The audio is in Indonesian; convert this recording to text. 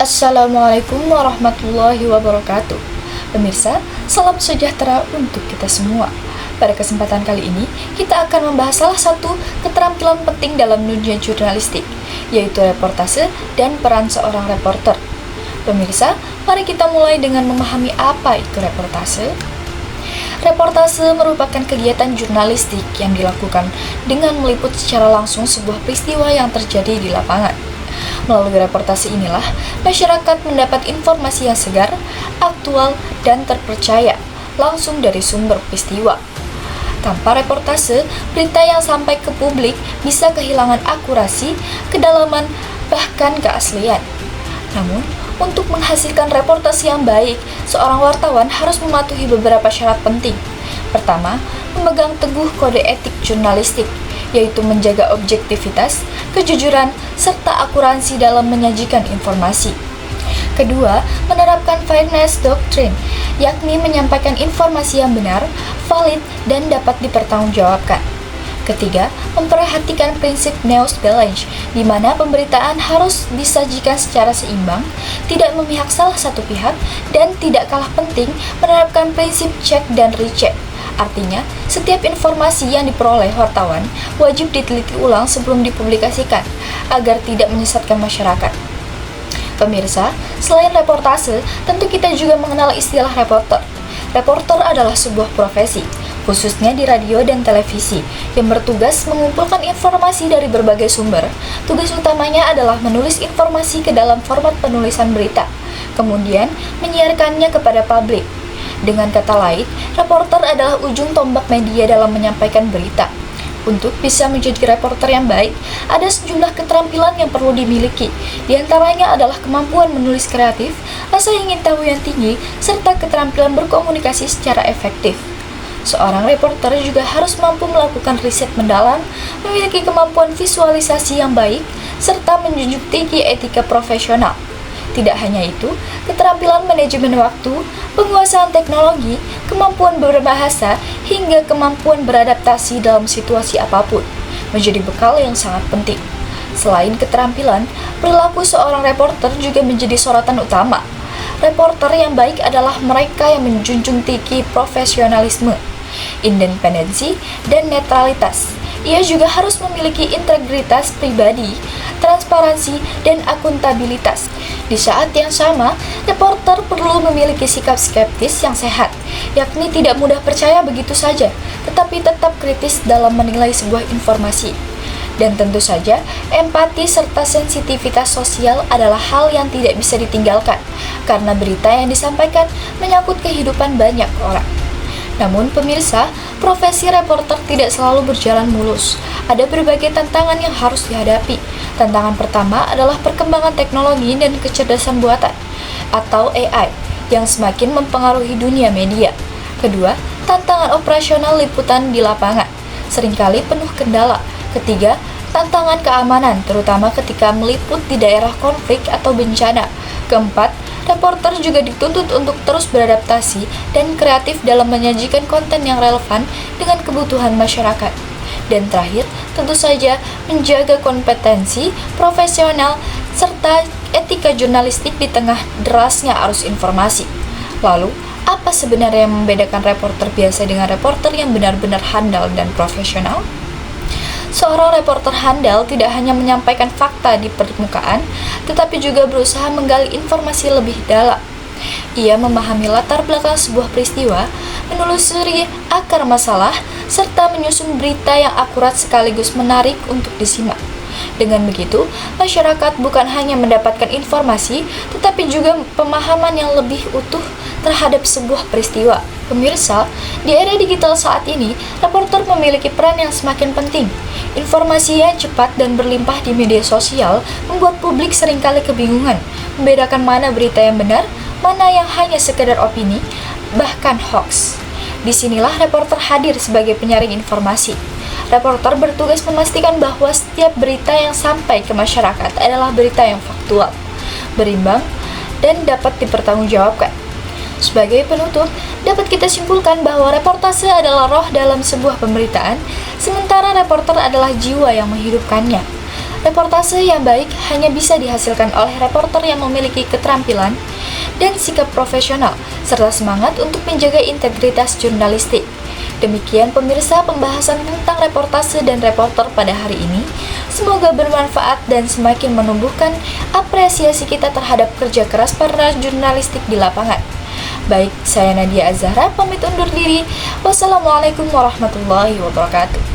Assalamualaikum warahmatullahi wabarakatuh. Pemirsa, salam sejahtera untuk kita semua. Pada kesempatan kali ini, kita akan membahas salah satu keterampilan penting dalam dunia jurnalistik, yaitu reportase dan peran seorang reporter. Pemirsa, mari kita mulai dengan memahami apa itu reportase. Reportase merupakan kegiatan jurnalistik yang dilakukan dengan meliput secara langsung sebuah peristiwa yang terjadi di lapangan. Melalui reportase inilah, masyarakat mendapat informasi yang segar, aktual, dan terpercaya langsung dari sumber peristiwa. Tanpa reportase, berita yang sampai ke publik bisa kehilangan akurasi, kedalaman, bahkan keaslian. Namun, untuk menghasilkan reportase yang baik, seorang wartawan harus mematuhi beberapa syarat penting. Pertama, memegang teguh kode etik jurnalistik, yaitu menjaga objektivitas, kejujuran, serta akuransi dalam menyajikan informasi. Kedua, menerapkan fairness doctrine, yakni menyampaikan informasi yang benar, valid, dan dapat dipertanggungjawabkan. Ketiga, memperhatikan prinsip news balance, di mana pemberitaan harus disajikan secara seimbang, tidak memihak salah satu pihak, dan tidak kalah penting, menerapkan prinsip check dan recheck. Artinya, setiap informasi yang diperoleh wartawan wajib diteliti ulang sebelum dipublikasikan, agar tidak menyesatkan masyarakat. Pemirsa, selain reportase, tentu kita juga mengenal istilah reporter. Reporter adalah sebuah profesi, khususnya di radio dan televisi, yang bertugas mengumpulkan informasi dari berbagai sumber. Tugas utamanya adalah menulis informasi ke dalam format penulisan berita, kemudian menyiarkannya kepada publik. Dengan kata lain, reporter adalah ujung tombak media dalam menyampaikan berita. Untuk bisa menjadi reporter yang baik, ada sejumlah keterampilan yang perlu dimiliki. Di antaranya adalah kemampuan menulis kreatif, rasa ingin tahu yang tinggi, serta keterampilan berkomunikasi secara efektif. Seorang reporter juga harus mampu melakukan riset mendalam, memiliki kemampuan visualisasi yang baik, serta menjunjung tinggi etika profesional. Tidak hanya itu, keterampilan manajemen waktu, penguasaan teknologi, kemampuan berbahasa, hingga kemampuan beradaptasi dalam situasi apapun menjadi bekal yang sangat penting. Selain keterampilan, perilaku seorang reporter juga menjadi sorotan utama. Reporter yang baik adalah mereka yang menjunjung tinggi profesionalisme, independensi, dan netralitas. Ia juga harus memiliki integritas pribadi, transparansi, dan akuntabilitas. Di saat yang sama, reporter perlu memiliki sikap skeptis yang sehat, yakni tidak mudah percaya begitu saja, tetapi tetap kritis dalam menilai sebuah informasi. Dan tentu saja, empati serta sensitivitas sosial adalah hal yang tidak bisa ditinggalkan, karena berita yang disampaikan menyangkut kehidupan banyak orang. Namun pemirsa, profesi reporter tidak selalu berjalan mulus. Ada berbagai tantangan yang harus dihadapi. Tantangan pertama adalah perkembangan teknologi dan kecerdasan buatan, atau AI, yang semakin mempengaruhi dunia media. Kedua, tantangan operasional liputan di lapangan, seringkali penuh kendala. Ketiga, tantangan keamanan, terutama ketika meliput di daerah konflik atau bencana. Keempat, reporter juga dituntut untuk terus beradaptasi dan kreatif dalam menyajikan konten yang relevan dengan kebutuhan masyarakat. Dan terakhir, tentu saja menjaga kompetensi profesional serta etika jurnalistik di tengah derasnya arus informasi. Lalu, apa sebenarnya yang membedakan reporter biasa dengan reporter yang benar-benar handal dan profesional? Seorang reporter handal tidak hanya menyampaikan fakta di permukaan, tetapi juga berusaha menggali informasi lebih dalam. Ia memahami latar belakang sebuah peristiwa, menelusuri akar masalah, serta menyusun berita yang akurat sekaligus menarik untuk disimak. Dengan begitu, masyarakat bukan hanya mendapatkan informasi, tetapi juga pemahaman yang lebih utuh terhadap sebuah peristiwa. Pemirsa, di era digital saat ini, reporter memiliki peran yang semakin penting. Informasi yang cepat dan berlimpah di media sosial membuat publik seringkali kebingungan, membedakan mana berita yang benar, mana yang hanya sekedar opini, bahkan hoax. Disinilah reporter hadir sebagai penyaring informasi. Reporter bertugas memastikan bahwa setiap berita yang sampai ke masyarakat adalah berita yang faktual, berimbang, dan dapat dipertanggungjawabkan. Sebagai penutup, dapat kita simpulkan bahwa reportase adalah roh dalam sebuah pemberitaan, sementara reporter adalah jiwa yang menghidupkannya. Reportase yang baik hanya bisa dihasilkan oleh reporter yang memiliki keterampilan dan sikap profesional, serta semangat untuk menjaga integritas jurnalistik. Demikian pemirsa pembahasan tentang reportase dan reporter pada hari ini. Semoga bermanfaat dan semakin menumbuhkan apresiasi kita terhadap kerja keras para jurnalistik di lapangan. Baik, saya Nadia Azhara pamit undur diri. Wassalamualaikum warahmatullahi wabarakatuh.